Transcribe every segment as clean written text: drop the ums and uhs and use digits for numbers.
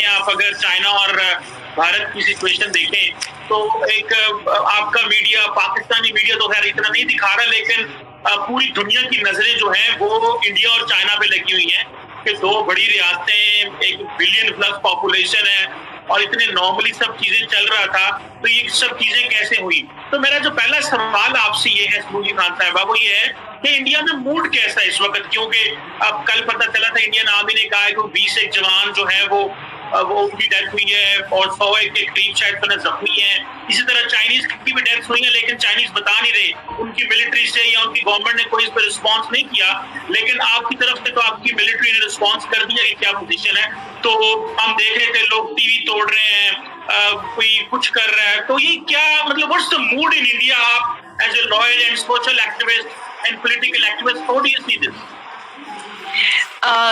हैं, आप अगर चाइना और भारत की सिचुएशन देखें तो एक आपका मीडिया, पाकिस्तानी मीडिया तो खैर इतना नहीं दिखा रहा, लेकिन पूरी दुनिया की नजरें जो हैं वो इंडिया और चाइना पे लगी हुई हैं कि दो बड़ी रियासतें, 1 बिलियन प्लस पॉपुलेशन है और इतने नॉर्मली सब चीजें चल रहा था, तो ये सब चीजें कैसे हुई। तो मेरा जो पहला सवाल आपसे ये है सुरुजी खान साहबा, वो ये है कि इंडिया में मूड कैसा है इस वक्त, क्योंकि अब कल पता चला था इंडियन आर्मी ने कहा है कि 20 एक जवान जो है वो उनकी डेथ हुई है और 100 के करीब शायद जख्मी है। इसी तरह चाइनीज की भी डेथ हुई है, लेकिन चाइनीज बता नहीं रहे, उनकी मिलिट्री से या उनकी गवर्नमेंट ने कोई इस पर रिस्पॉन्स नहीं किया, लेकिन आपकी तरफ से तो आपकी मिलिट्री ने रिस्पॉन्स कर दिया कि क्या पोजीशन है। तो हम देख रहे थे लोग टीवी तोड़ रहे हैं, कोई कुछ कर रहा है, तो ये क्या मतलब what's the mood in India? आप as a lawyer and social activist and political activist, how do you see this?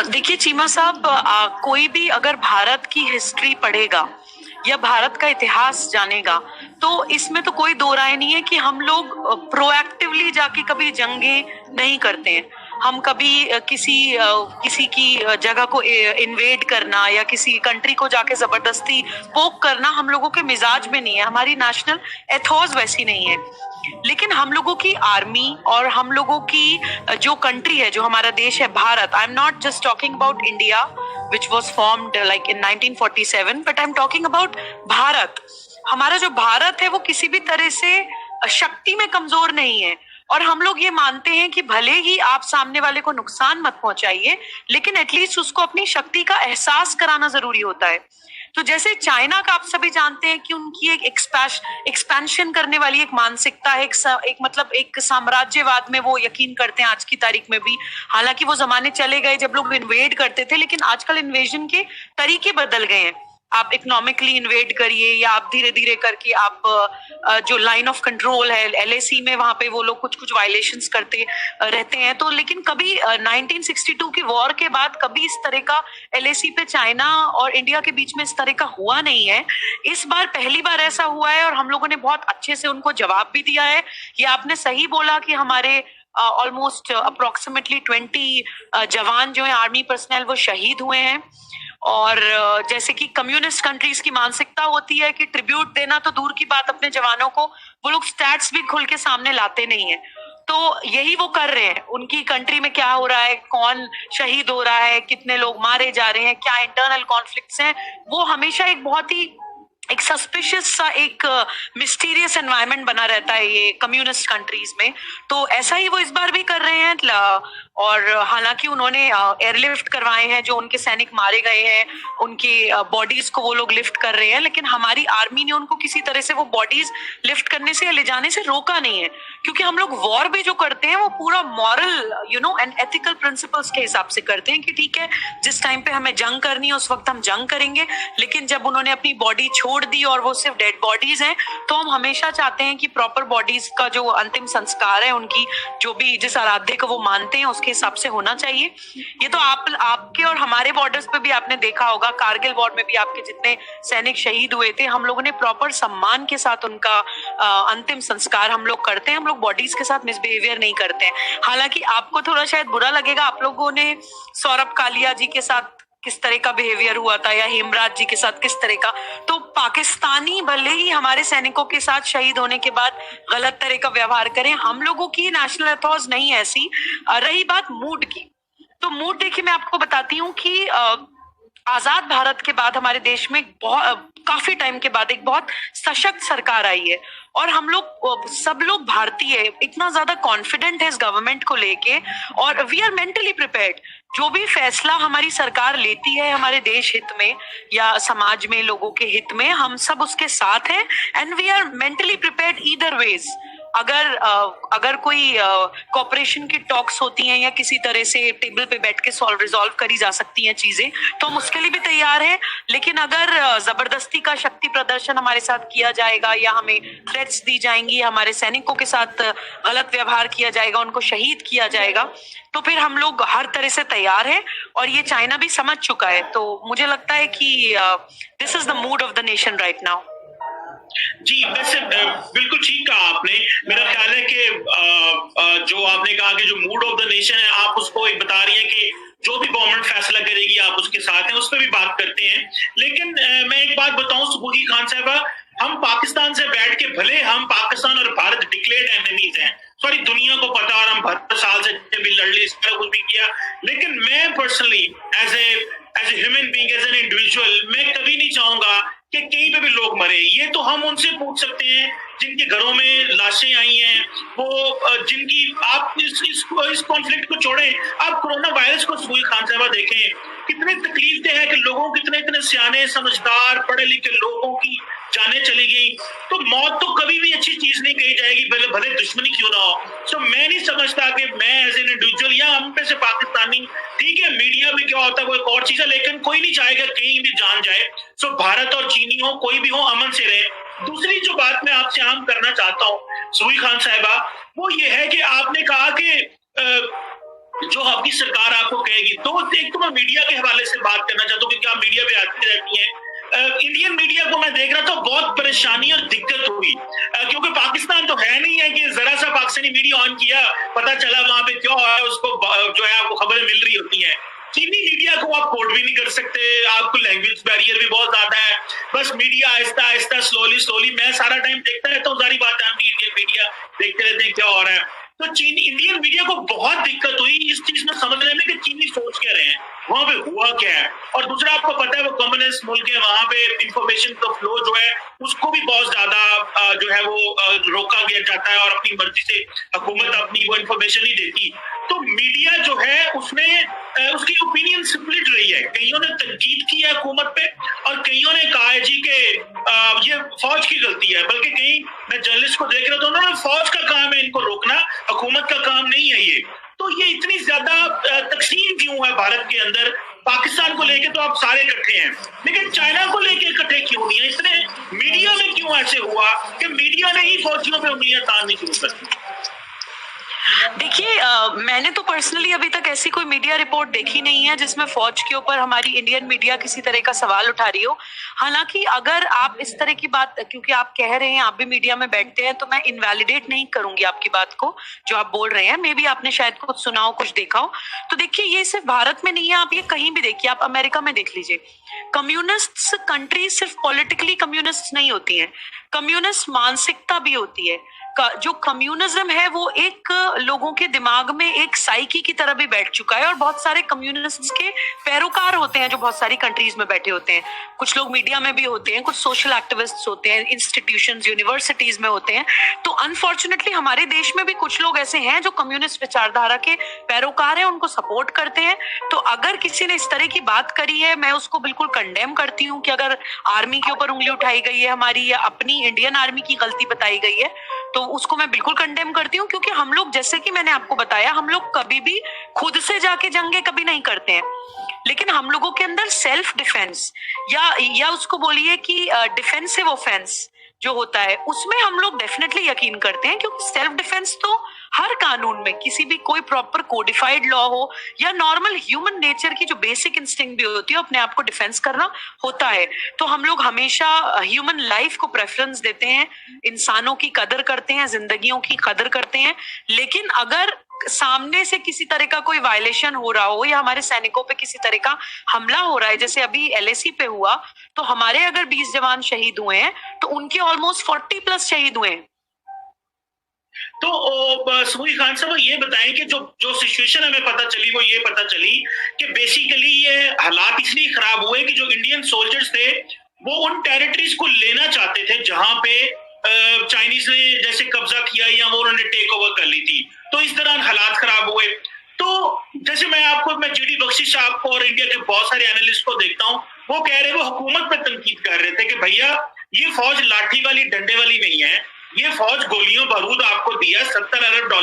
देखिए चीमा साहब, कोई भी अगर भारत की हिस्ट्री पढ़ेगा या भारत का इतिहास जानेगा तो इसमें तो कोई दो राय नहीं है कि हम लोग प्रोएक्टिवली जाके कभी जंगे नहीं करते हैं। हम कभी किसी की जगह को इन्वेड करना या किसी कंट्री को जाके जबरदस्ती पोक करना हम लोगों के मिजाज में नहीं है, हमारी नेशनल एथोस वैसी नहीं है। लेकिन हम लोगों की आर्मी और हम लोगों की जो कंट्री है, जो हमारा देश है Bharat, I am not just talking about India which was formed like in 1947, but I'm talking about Bharat. हमारा जो भारत है वो किसी भी तरह से शक्ति में कमजोर नहीं है और हम लोग ये मानते हैं कि भले ही आप सामने वाले को नुकसान मत पहुंचाइए, लेकिन एटलीस्ट उसको अपनी शक्ति का एहसास कराना जरूरी होता है। तो जैसे चाइना का आप सभी जानते हैं कि उनकी एक एक्सपेंशन करने वाली एक मानसिकता है, एक साम्राज्यवाद में वो यकीन करते हैं आज की तारीख में भी। हालांकि वो जमाने चले गए जब लोग इन्वेड करते थे, लेकिन आजकल इन्वेजन के तरीके बदल गए हैं। आप इकोनॉमिकली इन्वेड करिए या आप धीरे धीरे करके आप जो लाइन ऑफ कंट्रोल है LAC में, वहां पे वो लोग कुछ कुछ वायलेशंस करते रहते हैं। तो लेकिन कभी 1962 की वॉर के बाद कभी इस तरह का LAC पे चाइना और इंडिया के बीच में इस तरह का हुआ नहीं है। इस बार पहली बार ऐसा हुआ है और हम लोगों ने बहुत अच्छे से उनको जवाब भी दिया है। ये आपने सही बोला कि हमारे ऑलमोस्ट अप्रोक्सीमेटली 20 जवान जो है आर्मी पर्सनल वो शहीद हुए हैं। और जैसे कि कम्युनिस्ट कंट्रीज की मानसिकता होती है कि ट्रिब्यूट देना तो दूर की बात, अपने जवानों को वो लोग स्टैट्स भी खुल के सामने लाते नहीं है। तो यही वो कर रहे हैं, उनकी कंट्री में क्या हो रहा है, कौन शहीद हो रहा है, कितने लोग मारे जा रहे हैं, क्या इंटरनल कॉन्फ्लिक्ट्स हैं, वो हमेशा एक बहुत ही एक सस्पिशियस सा एक मिस्टीरियस एनवायरनमेंट बना रहता है ये कम्युनिस्ट कंट्रीज में। तो ऐसा ही वो इस बार भी कर रहे हैं। और हालांकि उन्होंने एयरलिफ्ट करवाए हैं, जो उनके सैनिक मारे गए हैं उनकी बॉडीज को वो लोग लिफ्ट कर रहे हैं, लेकिन हमारी आर्मी ने उनको किसी तरह से वो बॉडीज लिफ्ट करने से या ले जाने से रोका नहीं है। क्योंकि हम लोग वॉर भी जो करते हैं वो पूरा मॉरल एंड एथिकल प्रिंसिपल्स के हिसाब से करते हैं कि ठीक है, जिस टाइम पे हमें जंग करनी है उस वक्त हम जंग करेंगे। लेकिन जब उन्होंने अपनी बॉडी छोड़ दी और वो सिर्फ डेड बॉडीज हैं, तो हम हमेशा चाहते हैं कि प्रॉपर बॉडीज का जो अंतिम संस्कार है, उनकी जो भी जिस आराध्य को वो मानते हैं उसके हिसाब से होना चाहिए। ये तो आपके और हमारे बॉर्डर्स पे भी आपने देखा होगा, कारगिल वॉर में भी आपके जितने सैनिक शहीद हुए थे, हम लोगों ने प्रॉपर सम्मान के साथ उनका अंतिम संस्कार हम लोग करते हैं। हम लोग बॉडीज के साथ मिसबिहेवियर नहीं करते हैं। हालांकि आपको थोड़ा शायद बुरा लगेगा, आप लोगों ने सौरभ कालिया जी के साथ किस तरह का बिहेवियर हुआ था या हेमराज जी के साथ किस तरह का, तो पाकिस्तानी भले ही हमारे सैनिकों के साथ शहीद होने के बाद गलत तरह का व्यवहार करें, हम लोगों की नेशनल एथॉस नहीं ऐसी। रही बात मूड की, तो मूड देखिए मैं आपको बताती हूँ कि आजाद भारत के बाद हमारे देश में काफी टाइम के बाद एक बहुत सशक्त सरकार आई है और हम लोग सब लोग भारतीय इतना ज्यादा कॉन्फिडेंट है इस गवर्नमेंट को लेके, और वी आर मेंटली प्रिपेयर्ड। जो भी फैसला हमारी सरकार लेती है हमारे देश हित में या समाज में लोगों के हित में, हम सब उसके साथ हैं and we are mentally prepared either ways. अगर कोई कॉपरेशन की टॉक्स होती हैं या किसी तरह से टेबल पे बैठ के रिजॉल्व करी जा सकती हैं चीजें, तो हम उसके लिए भी तैयार हैं। लेकिन अगर जबरदस्ती का शक्ति प्रदर्शन हमारे साथ किया जाएगा या हमें थ्रेट्स दी जाएंगी, हमारे सैनिकों के साथ गलत व्यवहार किया जाएगा, उनको शहीद किया जाएगा, तो फिर हम लोग हर तरह से तैयार हैं और ये चाइना भी समझ चुका है। तो मुझे लगता है कि this is the mood of the nation right now. जी, वैसे बिल्कुल ठीक कहा आपने। मेरा ख्याल है कि जो आपने कहा कि जो मूड ऑफ द नेशन है, आप उसको एक बता रही हैं कि जो भी गवर्नमेंट फैसला करेगी आप उसके साथ हैं, उस पर भी बात करते हैं। लेकिन मैं एक बात बताऊं सुबुही खान साहबा, हम पाकिस्तान से बैठ के, भले हम पाकिस्तान और भारत डिक्लेयर्ड एनिमीज हैं, सॉरी दुनिया को पता, और हम 72 साल से भी लड़ ली, इस तरह कुछ भी किया, लेकिन मैं personally as a human being, as an individual, मैं कभी नहीं चाहूंगा कि कहीं पे भी लोग मरे। ये तो हम उनसे पूछ सकते हैं जिनके घरों में लाशें आई हैं, वो जिनकी, आप इस कॉन्फ्लिक्ट को छोड़ें, आप कोरोना वायरस को सुबुही खान साहबा देखें, कितने तकलीफदेह है कि लोगों, कितने इतने सियाने समझदार पढ़े लिखे लोगों की जाने चली गई। तो मौत तो कभी भी अच्छी चीज नहीं कही जाएगी, भले भले दुश्मनी क्यों ना हो। तो मैं नहीं समझता कि मैं एज एन इंडिविजुअल या हम पे से पाकिस्तानी, ठीक है मीडिया में क्या होता है वो एक और चीज है, लेकिन कोई नहीं चाहेगा कहीं भी जान जाए। सो भारत और चीनी हो, कोई भी हो, अमन से रहे। दूसरी जो बात मैं आपसे आम करना चाहता हूँ सुबुही खान साहिबा, वो ये है कि आपने कहा कि जो आपकी सरकार आपको कहेगी, तो एक तो मैं मीडिया के हवाले से बात करना चाहता हूँ, क्योंकि आप मीडिया पे आती रहती हैं। इंडियन मीडिया को मैं देख रहा था, बहुत परेशानी और दिक्कत हुई, क्योंकि पाकिस्तान तो है नहीं है कि जरा सा पाकिस्तानी मीडिया ऑन किया, पता चला वहां पे क्या है, उसको जो है आपको खबरें मिल रही होती हैं। चीनी मीडिया को आप कोट भी नहीं कर सकते, आपको लैंग्वेज बैरियर भी बहुत ज्यादा है, बस मीडिया आहिस्ता आहिस्ता स्लोली, मैं सारा टाइम देखता रहता हूँ, सारी बात है, इंडियन मीडिया देखते रहते हैं क्या हो रहा है। तो चीनी, इंडियन मीडिया को बहुत दिक्कत हुई इस चीज में समझने में कि चीनी सोच क्या रहे हैं, वहां पे हुआ क्या है। और दूसरा, आपको पता है वो कम्युनिस्ट मुल्क है, वहां पे इंफॉर्मेशन का फ्लो जो है उसको भी बहुत ज्यादा जो है वो रोका गया जाता है, और अपनी मर्जी से हुकूमत अपनी वो इंफॉर्मेशन नहीं देती। तो मीडिया जो है उसने उसकी ओपिनियन स्प्लिट रही है, कईयों ने तनकीद की है हुकूमत पे, और कईयों ने कहा है जी कि ये फौज की गलती है, बल्कि कहीं मैं जर्नलिस्ट को देख रहा था, उन्होंने फौज का काम है इनको रोकना, हुकूमत का काम नहीं है ये। तो ये इतनी ज्यादा तकसीम क्यों है भारत के अंदर? पाकिस्तान को लेके तो आप सारे इकट्ठे हैं, लेकिन चाइना को लेके इकट्ठे क्यों नहीं है? इतने मीडिया में क्यों ऐसे हुआ कि मीडिया ने ही फौजियों पे उंगलियां ताननी शुरू कर दी? देखिए, मैंने तो पर्सनली अभी तक ऐसी कोई मीडिया रिपोर्ट देखी नहीं है जिसमें फौज के ऊपर हमारी इंडियन मीडिया किसी तरह का सवाल उठा रही हो। हालांकि अगर आप इस तरह की बात, क्योंकि आप कह रहे हैं आप भी मीडिया में बैठते हैं, तो मैं इनवैलिडेट नहीं करूंगी आपकी बात को जो आप बोल रहे हैं। मे बी आपने शायद कुछ सुना हो, कुछ देखा हो। तो देखिए, ये सिर्फ भारत में नहीं है, आप ये कहीं भी देखिए, आप अमेरिका में देख लीजिए। कम्युनिस्ट कंट्रीज सिर्फ पॉलिटिकली कम्युनिस्ट नहीं होती है, कम्युनिस्ट मानसिकता भी होती है। जो कम्युनिज्म है वो एक लोगों के दिमाग में एक साइकी की तरह भी बैठ चुका है, और बहुत सारे कम्युनिस्ट्स के पैरोकार होते हैं जो बहुत सारी कंट्रीज में बैठे होते हैं। कुछ लोग मीडिया में भी होते हैं, कुछ सोशल एक्टिविस्ट्स होते हैं, इंस्टीट्यूशंस, यूनिवर्सिटीज में होते हैं। तो अनफॉर्चुनेटली हमारे देश में भी कुछ लोग ऐसे हैं जो कम्युनिस्ट विचारधारा के पैरोकार हैं, उनको सपोर्ट करते हैं। तो अगर किसी ने इस तरह की बात करी है, मैं उसको बिल्कुल कंडेम करती हूँ कि अगर आर्मी के ऊपर उंगली उठाई गई है हमारी, या अपनी इंडियन आर्मी की गलती बताई गई है, तो उसको मैं बिल्कुल कंडेम करती हूँ। क्योंकि हम लोग, जैसे कि मैंने आपको बताया, हम लोग कभी भी खुद से जाके जंगे कभी नहीं करते हैं, लेकिन हम लोगों के अंदर सेल्फ डिफेंस या उसको बोलिए कि डिफेंसिव ऑफेंस जो होता है, उसमें हम लोग डेफिनेटली यकीन करते हैं। क्योंकि सेल्फ डिफेंस तो हर कानून में, किसी भी कोई प्रॉपर कोडिफाइड लॉ हो या नॉर्मल ह्यूमन नेचर की जो बेसिक इंस्टिंक्ट भी होती है, अपने आप को डिफेंस करना होता है। तो हम लोग हमेशा ह्यूमन लाइफ को प्रेफरेंस देते हैं, इंसानों की कदर करते हैं, जिंदगियों की कदर करते हैं। लेकिन अगर सामने से किसी तरह का कोई वायलेशन हो रहा हो, या हमारे सैनिकों पे किसी तरह का हमला हो रहा है, जैसे अभी LAC पे हुआ, तो हमारे अगर 20 जवान शहीद हुए हैं, तो उनके ऑलमोस्ट 40 प्लस शहीद हुए हैं। तो सुबुही खान साहब ये बताएं कि जो सिचुएशन हमें पता चली, वो ये पता चली कि बेसिकली ये हालात इसलिए खराब हुए कि जो इंडियन सोल्जर्स थे वो उन टेरिटरीज को लेना चाहते थे जहां पे चाइनीज ने जैसे कब्जा किया या वो उन्होंने टेक ओवर कर ली थी। तो इस दौरान हालात खराब हुए। तो जैसे मैं GD बख्शी साहब को और इंडिया के बहुत सारे एनालिस्ट को देखता हूँ, वो कह रहे, वो हुकूमत पर तनकीद कर रहे थे कि भैया ये फौज लाठी वाली डंडे वाली नहीं है, ये फौज गोलियों बारूद आपको दिया, $70 अरब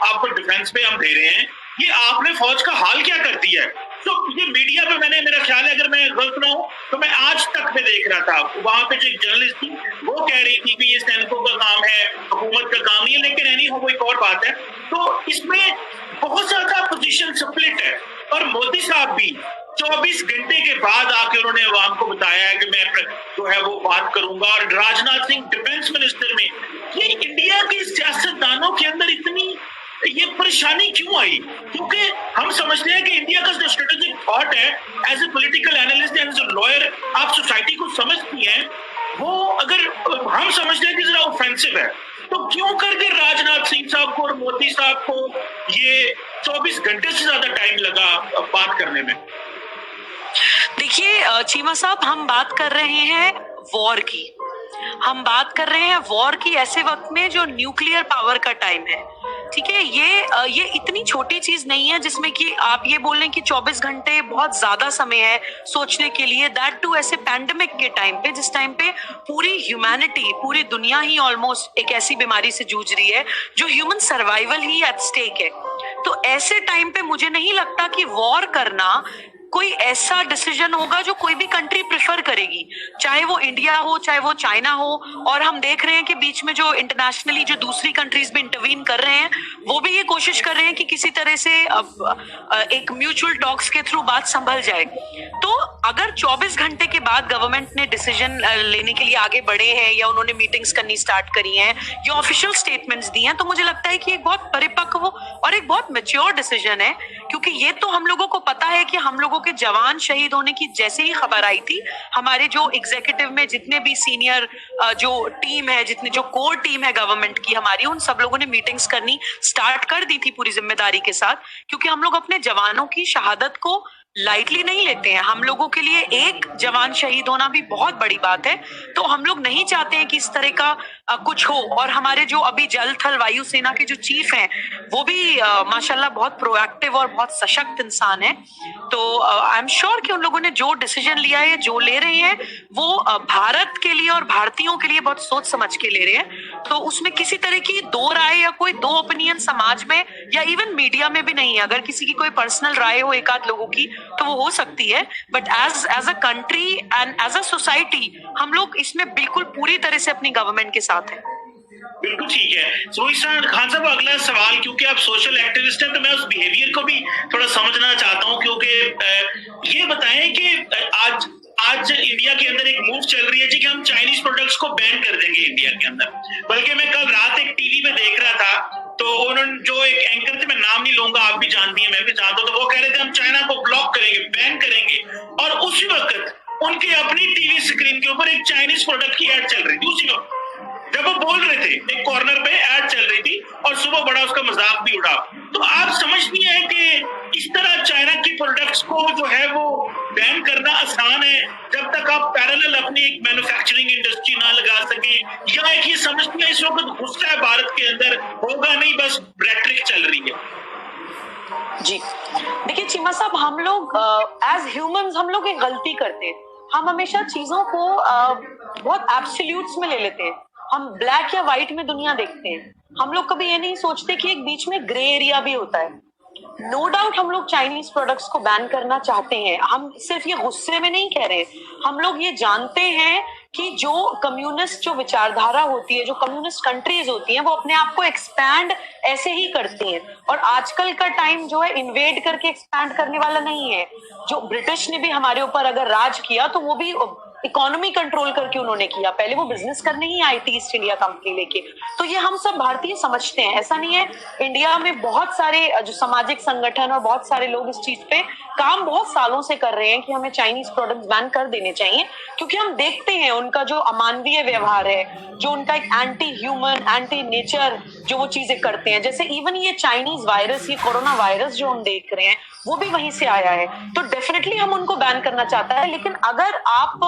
आपको डिफेंस पे हम दे रहे हैं, ये आपने फौज का हाल क्या कर दिया है। तो ये मीडिया पे मैंने, मेरा ख्याल है, अगर मैं गलत ना हूं तो मैं आज तक पे देख रहा था, वहां पे जो एक जर्नलिस्ट थी वो कह रही थी कि ये सैनिकों का काम है, हुकूमत का काम नहीं है। लेकिन एनी हो, वो एक और बात है। तो इसमें बहुत ज्यादा पोजीशन स्प्लिट है, और मोदी साहब भी 24 घंटे के बाद आके उन्होंने अवाम को बताया है कि मैं जो है वो बात करूंगा। और राजनाथ सिंह डिफेंस मिनिस्टर में, ये इंडिया के सियासतदानों के अंदर इतनी ये परेशानी क्यों आई? क्योंकि हम समझते हैं कि इंडिया का जो स्ट्रेटेजिक थॉट है, as a political analyst and as a lawyer, आप सोसाइटी को समझती हैं, वो अगर हम समझते हैं कि जरा ऑफेंसिव है, तो क्यों करके राजनाथ सिंह साहब को और मोदी साहब को ये 24 घंटे से ज्यादा टाइम लगा बात करने में? देखिए चीमा साहब, हम बात कर रहे हैं वॉर की, हम बात कर रहे हैं वॉर की ऐसे वक्त में जो न्यूक्लियर पावर का टाइम है। ठीक है, ये इतनी छोटी चीज नहीं है जिसमें कि आप ये बोल रहे हैं कि 24 घंटे बहुत ज्यादा समय है सोचने के लिए, दैट टू ऐसे पैंडेमिक के टाइम पे, जिस टाइम पे पूरी ह्यूमैनिटी, पूरी दुनिया ही ऑलमोस्ट एक ऐसी बीमारी से जूझ रही है जो ह्यूमन सर्वाइवल ही एट स्टेक है। तो ऐसे टाइम पे मुझे नहीं लगता कि वॉर करना कोई ऐसा डिसीजन होगा जो कोई भी कंट्री प्रेफर करेगी, चाहे वो इंडिया हो चाहे वो चाइना हो। और हम देख रहे हैं कि बीच में जो इंटरनेशनली जो दूसरी कंट्रीज भी इंटरवीन कर रहे हैं, वो भी ये कोशिश कर रहे हैं कि किसी तरह से एक म्यूचुअल टॉक्स के थ्रू बात संभल जाए। तो अगर 24 घंटे के बाद गवर्नमेंट ने डिसीजन लेने के लिए आगे बढ़े हैं या उन्होंने मीटिंग्स करनी स्टार्ट करी हैं या ऑफिशियल स्टेटमेंट्स दी हैं, तो मुझे लगता है कि एक बहुत परिपक्व और एक बहुत मैच्योर डिसीजन है। क्योंकि ये तो हम लोगों को पता है कि हम लोगों के जवान शहीद होने की जैसे ही खबर आई थी, हमारे जो एग्जीक्यूटिव में जितने भी सीनियर जो टीम है, जितने जो कोर टीम है गवर्नमेंट की हमारी, उन सब लोगों ने मीटिंग्स करनी स्टार्ट कर दी थी पूरी जिम्मेदारी के साथ। क्योंकि हम लोग अपने जवानों की शहादत को लाइटली नहीं लेते हैं। हम लोगों के लिए एक जवान शहीद होना भी बहुत बड़ी बात है। तो हम लोग नहीं चाहते हैं कि इस तरह का कुछ हो। और हमारे जो अभी जल थल वायु सेना के जो चीफ हैं, वो भी माशाल्लाह बहुत प्रोएक्टिव और बहुत सशक्त इंसान है। तो आई एम श्योर कि उन लोगों ने जो डिसीजन लिया है, जो ले रहे हैं, वो भारत के लिए और भारतीयों के लिए बहुत सोच समझ के ले रहे हैं। तो उसमें किसी तरह की दो राय या कोई दो ओपिनियन समाज में या इवन मीडिया में भी नहीं है। अगर किसी की कोई पर्सनल राय हो एक आध लोगों की तो वो हो सकती है, but as a country and as a society हम लोग इसमें बिल्कुल पूरी तरह से अपनी गवर्नमेंट के साथ हैं। बिल्कुल ठीक है। रोहित खान साहब, अगला सवाल, क्योंकि आप सोशल एक्टिविस्ट हैं तो मैं उस बिहेवियर को भी थोड़ा समझना चाहता हूं। क्योंकि ये बताएं कि आज इंडिया के अंदर एक मूव चल रही है जी कि हम चाइनीज प्रोडक्ट्स को बैन कर देंगे इंडिया के अंदर। बल्कि मैं कल रात एक टीवी पे देख रहा था, तो उन्होंने जो एक एंकर थे, मैं नाम नहीं लूंगा, आप भी जानती हैं, मैं भी जानता हूं, तो वो कह रहे थे हम चाइना को ब्लॉक करेंगे, बैन करेंगे। और उसी वक्त उनके अपनी टीवी स्क्रीन के ऊपर एक चाइनीज प्रोडक्ट की एड चल रही थी। उसी वक्त जब वो बोल रहे थे, एक कॉर्नर पे ऐड चल रही थी और सुबह बड़ा उसका मजाक भी उड़ा। तो आप समझती हैं कि इस तरह चाइना की प्रोडक्ट्स को जो है वो बैन करना आसान है जब तक आप पैरेलल अपनी एक मैन्युफैक्चरिंग इंडस्ट्री ना लगा सके, या एक ये समझती है इस वक्त गुस्सा है भारत के अंदर, होगा नहीं, बस रेटरिक चल रही है? जी देखिए चीमा साहब, हम लोग एज ह्यूमंस हम लोग एक गलती करते हैं। हम हमेशा चीजों को बहुत एब्सोल्यूट्स में ले लेते हैं। हम ब्लैक या व्हाइट में दुनिया देखते हैं। हम लोग कभी ये नहीं सोचते कि एक बीच में ग्रे एरिया भी होता है। नो डाउट हम लोग चाइनीज प्रोडक्ट्स को बैन करना चाहते हैं। हम सिर्फ ये गुस्से में नहीं कह रहे, हम लोग ये जानते हैं कि जो कम्युनिस्ट जो विचारधारा होती है, जो कम्युनिस्ट कंट्रीज होती हैं, वो अपने आप को एक्सपैंड ऐसे ही करती हैं। और आजकल का टाइम जो है इन्वेड करके एक्सपैंड करने वाला नहीं है। जो ब्रिटिश ने भी हमारे ऊपर अगर राज किया तो वो भी इकोनॉमी कंट्रोल करके उन्होंने किया। पहले वो बिजनेस करने ही आई थी ईस्ट इंडिया कंपनी लेके। तो ये हम सब भारतीय समझते हैं, ऐसा नहीं है। इंडिया में बहुत सारे जो सामाजिक संगठन और बहुत सारे लोग इस चीज पे काम बहुत सालों से कर रहे हैं कि हमें चाइनीज प्रोडक्ट्स बैन कर देने चाहिए। क्योंकि हम देखते हैं उनका जो अमानवीय व्यवहार है, जो उनका एक एंटी ह्यूमन, एंटी नेचर जो वो चीजें करते हैं। जैसे इवन ये चाइनीज वायरस, ये कोरोना वायरस जो हम देख रहे हैं, वो भी वहीं से आया है। तो डेफिनेटली हम उनको बैन करना चाहता है। लेकिन अगर आप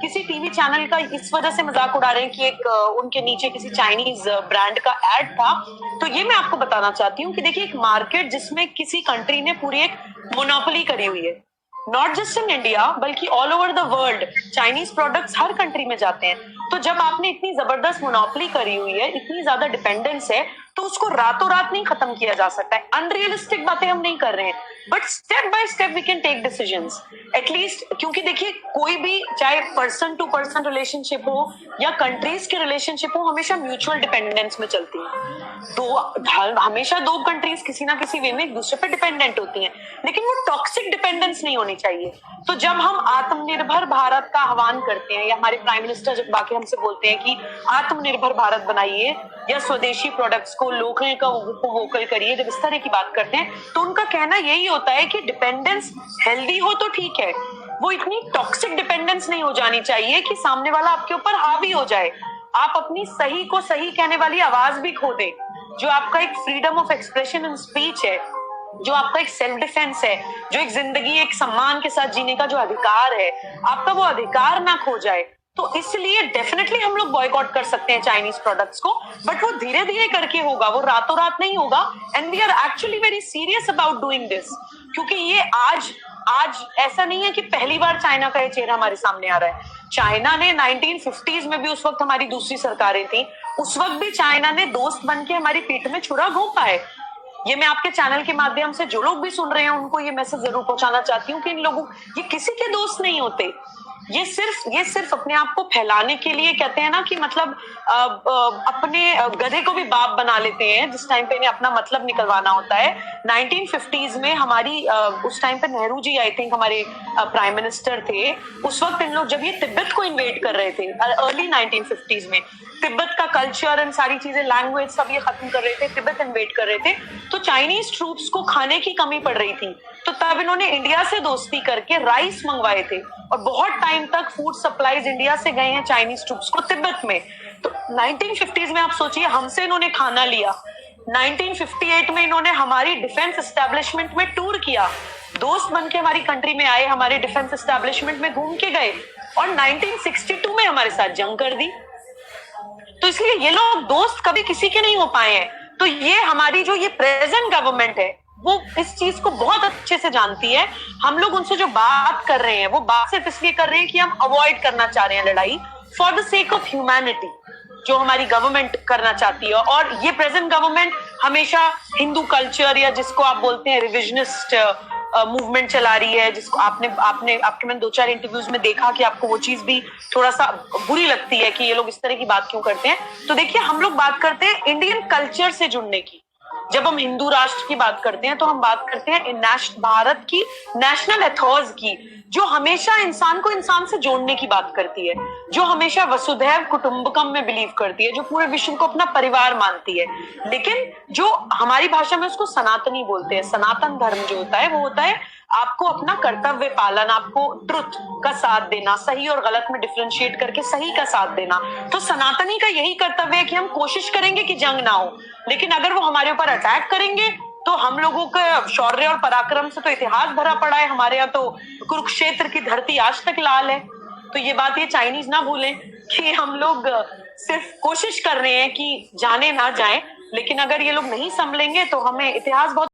किसी टीवी चैनल का इस वजह से मजाक उड़ा रहे हैं कि एक उनके नीचे किसी चाइनीज ब्रांड का एड था, तो ये मैं आपको बताना चाहती हूँ कि देखिए एक मार्केट जिसमें किसी कंट्री ने पूरी एक मोनोपोली करी हुई है, नॉट जस्ट इन इंडिया बल्कि all over the world Chinese products her country में जाते हैं। तो जब आपने इतनी जबरदस्त मोनोपोली करी हुई है, इतनी ज्यादा डिपेंडेंस है, तो उसको रातों रात नहीं खत्म किया जा सकता है। अनरियलिस्टिक बातें हम नहीं कर रहे हैं, but step by step we can take decisions at least. क्योंकि देखिए कोई भी, चाहे पर्सन टू पर्सन रिलेशनशिप हो या कंट्रीज के रिलेशनशिप हो, हमेशा म्यूचुअल डिपेंडेंस में चलती है। हमेशा दो कंट्रीज किसी ना किसी वे में एक दूसरे पे डिपेंडेंट होती हैं, लेकिन वो टॉक्सिक डिपेंडेंस नहीं होनी चाहिए। तो जब हम आत्मनिर्भर भारत का आह्वान करते हैं, या हमारे प्राइम मिनिस्टर जब बाकी उनसे बोलते हैं कि आत्मनिर्भर भारत बनाइए या स्वदेशी प्रोडक्ट्स को, लोकल को वोकल करिए, जब इस तरह की बात करते हैं तो उनका कहना यही होता है कि डिपेंडेंस हेल्दी हो तो ठीक है, वो इतनी टॉक्सिक डिपेंडेंस नहीं हो जानी चाहिए कि सामने वाला आपके ऊपर हावी हो जाए, आप अपनी सही को सही कहने वाली आवाज भी खो दे। जो आपका एक freedom of expression and speech है, जो आपका एक सेल्फ डिफेंस है, जो एक जिंदगी एक सम्मान के साथ जीने का जो अधिकार है, आपका वो अधिकार ना खो जाए। तो इसलिए डेफिनेटली हम लोग बॉयकॉट कर सकते हैं चाइनीज प्रोडक्ट्स को, बट वो धीरे धीरे करके होगा, वो रातों रात नहीं होगा। And we are actually very serious about doing this, क्योंकि ये आज ऐसा नहीं है कि पहली बार चाइना का ये चेहरा हमारे सामने आ रहा है। चाइना ने 1950s में भी, उस वक्त हमारी दूसरी सरकारें थी, उस वक्त भी चाइना ने दोस्त बन के हमारी पीठ में छुरा घोंपा है। ये मैं आपके चैनल के माध्यम से जो लोग भी सुन रहे हैं उनको ये मैसेज जरूर पहुंचाना चाहती हूँ कि इन लोगों, ये किसी के दोस्त नहीं होते, ये सिर्फ अपने आप को फैलाने के लिए, कहते हैं ना कि मतलब अपने गधे को भी बाप बना लेते हैं जिस टाइम पे इन्हें अपना मतलब निकलवाना होता है। 1950s में हमारी उस टाइम पे नेहरू जी आई थिंक हमारे प्राइम मिनिस्टर थे, उस वक्त इन लोग जब ये तिब्बत को इन्वेड कर रहे थे अर्ली 1950s में, तिब्बत का कल्चर एंड सारी चीजें, लैंग्वेज सब ये खत्म कर रहे थे, तिब्बत इन्वेड कर रहे थे, तो चाइनीज ट्रूप्स को खाने की कमी पड़ रही थी, तो तब इन्होंने इंडिया से दोस्ती करके राइस मंगवाए थे और बहुत टाइम तक फूड सप्लाईज इंडिया से गए हैं चाइनीज ट्रूप्स को तिब्बत में। तो 1950s में आप सोचिए हमसे इन्होंने खाना लिया, 1958 में इन्होंने हमारी डिफेंस एस्टेब्लिशमेंट में टूर किया, दोस्त बन के हमारी कंट्री में आए, हमारे डिफेंस एस्टेब्लिशमेंट में घूम के गए और 1962 में हमारे साथ जंग कर दी। तो इसलिए ये लोग दोस्त कभी किसी के नहीं हो पाए हैं। तो ये हमारी जो ये प्रेजेंट गवर्नमेंट है वो इस चीज को बहुत अच्छे से जानती है। हम लोग उनसे जो बात कर रहे हैं वो बात सिर्फ इसलिए कर रहे हैं कि हम अवॉइड करना चाह रहे हैं लड़ाई for the sake of humanity, जो हमारी गवर्नमेंट करना चाहती है। और ये प्रेजेंट गवर्नमेंट हमेशा हिंदू कल्चर या जिसको आप बोलते हैं रिविजनिस्ट मूवमेंट चला रही है, जिसको आपके मैंने 2-4 इंटरव्यूज में देखा कि आपको वो चीज भी थोड़ा सा बुरी लगती है कि ये लोग इस तरह की बात क्यों करते हैं। तो देखिए हम लोग बात करते हैं इंडियन कल्चर से जुड़ने की। जब हम हिंदू राष्ट्र की बात करते हैं तो हम बात करते हैं भारत की नेशनल एथॉज की, जो हमेशा इंसान को इंसान से जोड़ने की बात करती है, जो हमेशा वसुधैव कुटुंबकम में बिलीव करती है, जो पूरे विश्व को अपना परिवार मानती है। लेकिन जो हमारी भाषा में उसको सनातनी बोलते हैं। सनातन धर्म जो होता है वो होता है आपको अपना कर्तव्य पालन, आपको ट्रुथ का साथ देना, सही और गलत में डिफरेंशिएट करके सही का साथ देना। तो सनातनी का यही कर्तव्य है कि हम कोशिश करेंगे कि जंग ना हो, लेकिन अगर वो हमारे ऊपर अटैक करेंगे तो हम लोगों का शौर्य और पराक्रम से तो इतिहास भरा पड़ा है। हमारे यहाँ तो कुरुक्षेत्र की धरती आज तक लाल है। तो ये बात ये चाइनीज ना भूलें कि हम लोग सिर्फ कोशिश कर रहे हैं कि जाने ना जाएं, लेकिन अगर ये लोग नहीं संभलेंगे तो हमें इतिहास बहुत